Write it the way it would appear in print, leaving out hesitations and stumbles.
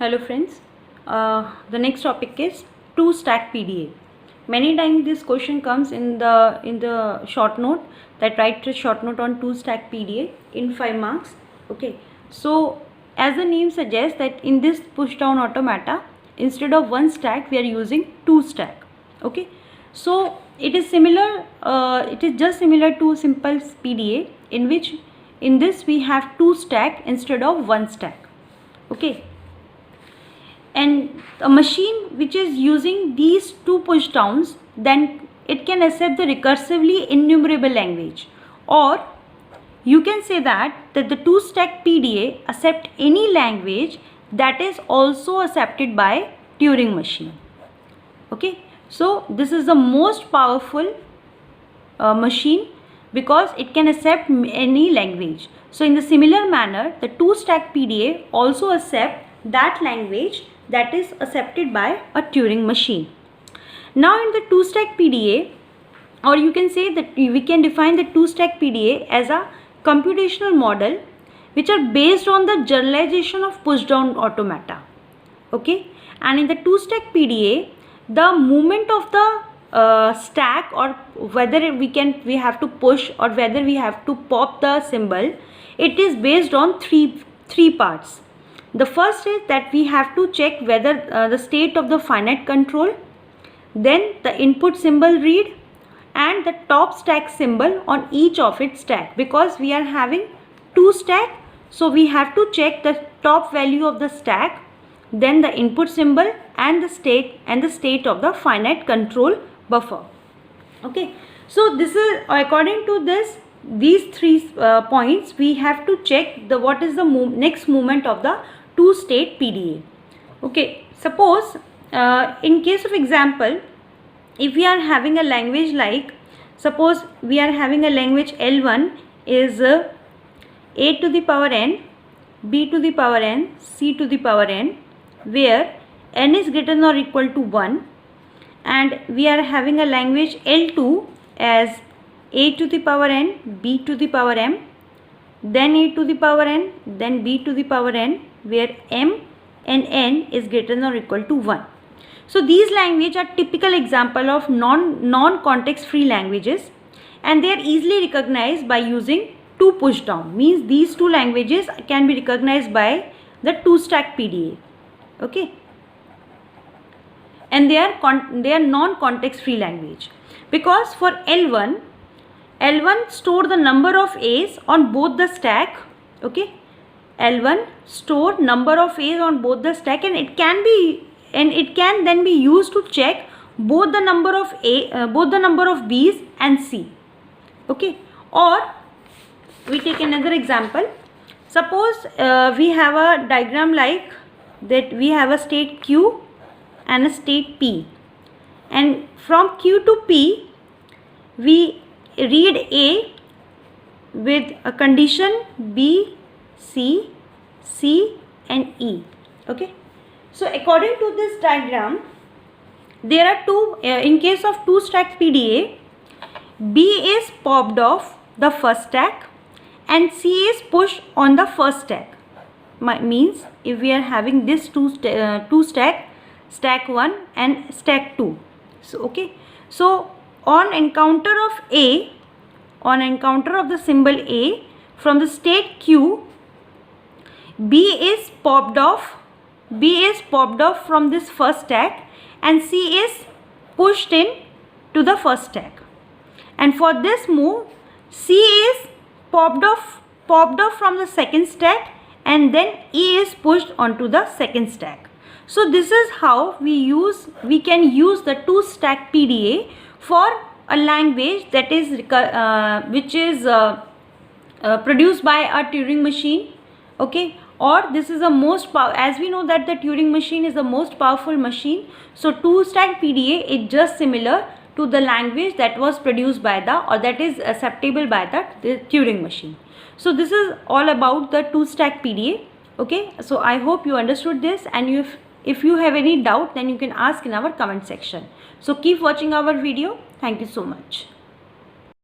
Hello friends, the next topic is 2 stack PDA. Many times this question comes in the short note, that write a short note on 2 stack PDA in 5 marks. Okay, so as the name suggests that in this push down automata, instead of 1 stack we are using 2 stack. Okay, so it is similar, it is just similar to simple PDA, in which in this we have 2 stack instead of 1 stack. Okay, and a machine which is using these 2 push downs, then it can accept the recursively enumerable language, or you can say that the 2 stack PDA accept any language that is also accepted by Turing machine. Okay, so this is the most powerful machine because it can accept any language. So in the similar manner, the 2 stack PDA also accept that language that is accepted by a Turing machine. Now in the 2 stack PDA, or you can say that we can define the 2 stack PDA as a computational model which are based on the generalization of push down automata. Okay, and in the 2 stack PDA, the movement of the stack, or whether we have to push or whether we have to pop the symbol, it is based on three parts. The first is that we have to check whether the state of the finite control, then the input symbol read, and the top stack symbol on each of its stack. Because we are having 2 stack, so we have to check the top value of the stack, then the input symbol, and the state of the finite control buffer. Okay, so this is according to these 3 points, we have to check what is the next movement of the 2 state PDA. Okay, suppose in case of example, if we are having a language like, suppose we are having a language L1 is a to the power n, b to the power n, c to the power n, where n is greater than or equal to 1, and we are having a language L2 as a to the power n, b to the power m, then a to the power n, then b to the power n, where m and n is greater than or equal to 1. So these languages are typical example of non-context free languages, and they are easily recognized by using 2 push down. Means these 2 languages can be recognized by the 2 stack PDA. Okay, and they are non-context free language, because for L1 store the number of A's on both the stack. Okay, L1 store number of A's on both the stack, and it can then be used to check both the number of B's and C. Okay, or we take another example. Suppose we have a diagram like that. We have a state Q and a state P, and from Q to P we read A with a condition B, C, C and E. Okay, so according to this diagram, there are two, in case of 2 stack PDA, B is popped off the first stack and C is pushed on the first stack. Means if we are having this two stack, stack 1 and stack 2. So okay, so on encounter of A, on encounter of the symbol A from the state Q, B is popped off from this first stack, and C is pushed in to the first stack. And for this move, C is popped off from the second stack, and then E is pushed onto the second stack. So this is how we can use the 2 stack PDA for a language that is which is produced by a Turing machine. Okay, or this is the most as we know that the Turing machine is the most powerful machine. So 2 stack PDA is just similar to the language that was produced by or that is acceptable by the Turing machine. So this is all about the 2 stack PDA. Okay, so I hope you understood this, and if you have any doubt, then you can ask in our comment section. So keep watching our video. Thank you so much.